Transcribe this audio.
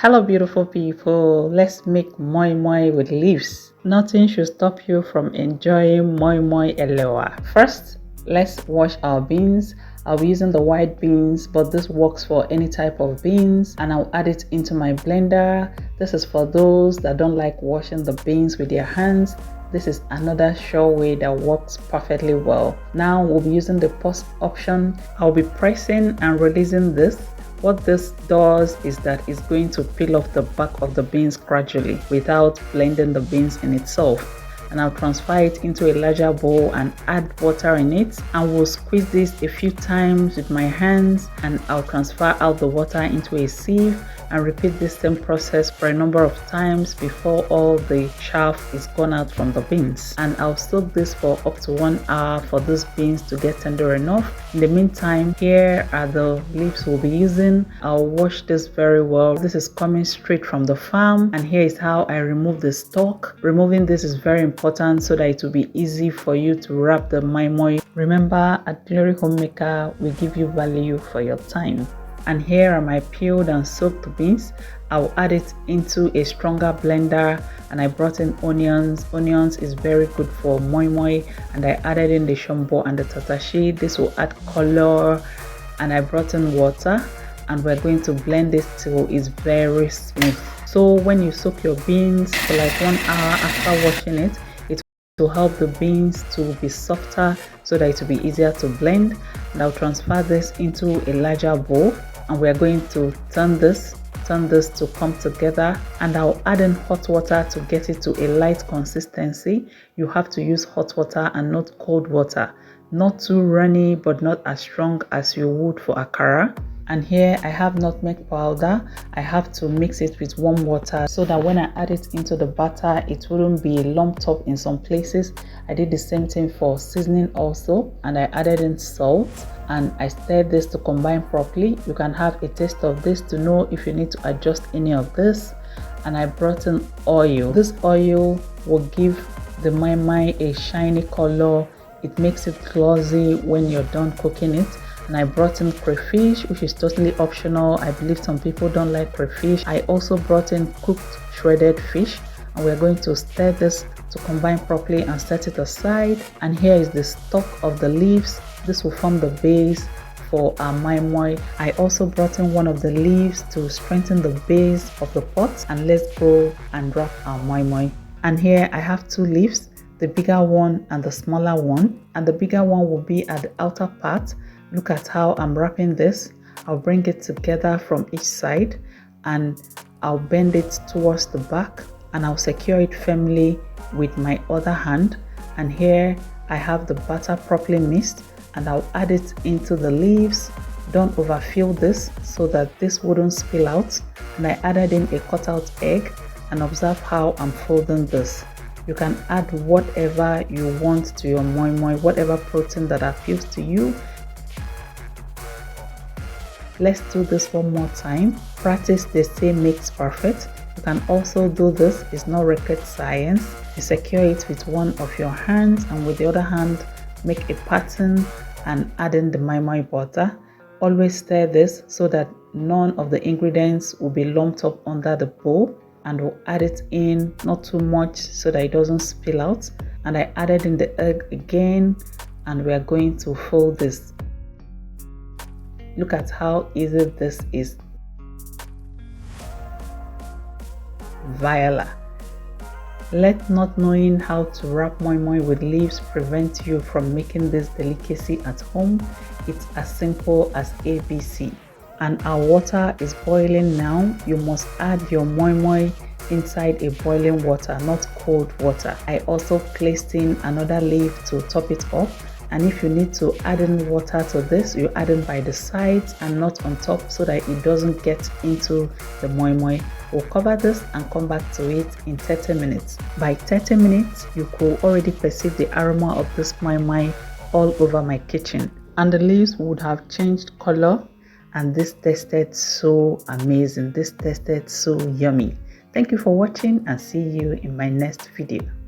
Hello beautiful people, let's make moi moi with leaves. Nothing should stop you from enjoying moi moi elewa. First, let's wash our beans. I'll be using the white beans, but this works for any type of beans, and I'll add it into my blender. This is for those that don't like washing the beans with their hands. This is another sure way that works perfectly well. Now we'll be using the pause option. I'll be pressing and releasing this. What this does is that it's going to peel off the back of the beans gradually without blending the beans in itself. And I'll transfer it into a larger bowl and add water in it, and we'll squeeze this a few times with my hands, and I'll transfer out the water into a sieve and repeat this same process for a number of times before all the chaff is gone out from the beans. And I'll soak this for up to 1 hour for these beans to get tender enough. In the meantime, here are the leaves we'll be using. I'll wash this very well. This is coming straight from the farm, and here is how I remove the stalk. Removing this is very important so that it will be easy for you to wrap the moi moi. Remember, at Glory Homemaker, we give you value for your time. And here are my peeled and soaked beans. I'll add it into a stronger blender, and I brought in onions. Onions is very good for moi moi, and I added in the shombo and the tatashi. This will add color, and I brought in water, and we're going to blend this till it's very smooth. So when you soak your beans for like 1 hour after washing it, it will help the beans to be softer so that it will be easier to blend. And I'll transfer this into a larger bowl, and we're going to turn this to come together, and I'll add in hot water to get it to a light consistency. You have to use hot water and not cold water. Not too runny, but not as strong as you would for akara. And here I have nutmeg powder. I have to mix it with warm water so that when I add it into the batter, it wouldn't be lumped up in some places. I did the same thing for seasoning also, and I added in salt, and I stirred this to combine properly. You can have a taste of this to know if you need to adjust any of this. And I brought in oil. This oil will give the moi moi a shiny color. It makes it glossy when you're done cooking it. And I brought in crayfish, which is totally optional. I believe some people don't like crayfish. I also brought in cooked shredded fish, and we're going to stir this to combine properly and set it aside. And here is the stalk of the leaves. This will form the base for our moi moi. I also brought in one of the leaves to strengthen the base of the pot, and let's go and wrap our moi moi. And here I have 2 leaves, the bigger one and the smaller one, and the bigger one will be at the outer part. Look at how I'm wrapping this. I'll bring it together from each side, and I'll bend it towards the back, and I'll secure it firmly with my other hand. And here I have the batter properly mixed, and I'll add it into the leaves. Don't overfill this so that this wouldn't spill out. And I added in a cut out egg, and observe how I'm folding this. You can add whatever you want to your moi moi, whatever protein that appeals to you. Let's do this one more time. Practice, they say, makes perfect. You can also do this, it's not rocket science. You secure it with one of your hands, and with the other hand make a pattern and add in the moi moi butter. Always stir this so that none of the ingredients will be lumped up under the bowl, and we'll add it in, not too much so that it doesn't spill out. And I added in the egg again, and we are going to fold this. Look at how easy this is. Voila! Let not knowing how to wrap moi moi with leaves prevent you from making this delicacy at home. It's as simple as ABC. And our water is boiling now. You must add your moi moi inside a boiling water, not cold water. I also placed in another leaf to top it up. And if you need to add in water to this, you add in by the sides and not on top so that it doesn't get into the moi moi. We'll cover this and come back to it in 30 minutes. By 30 minutes, you could already perceive the aroma of this moi moi all over my kitchen. And the leaves would have changed color, and this tasted so amazing. This tasted so yummy. Thank you for watching, and see you in my next video.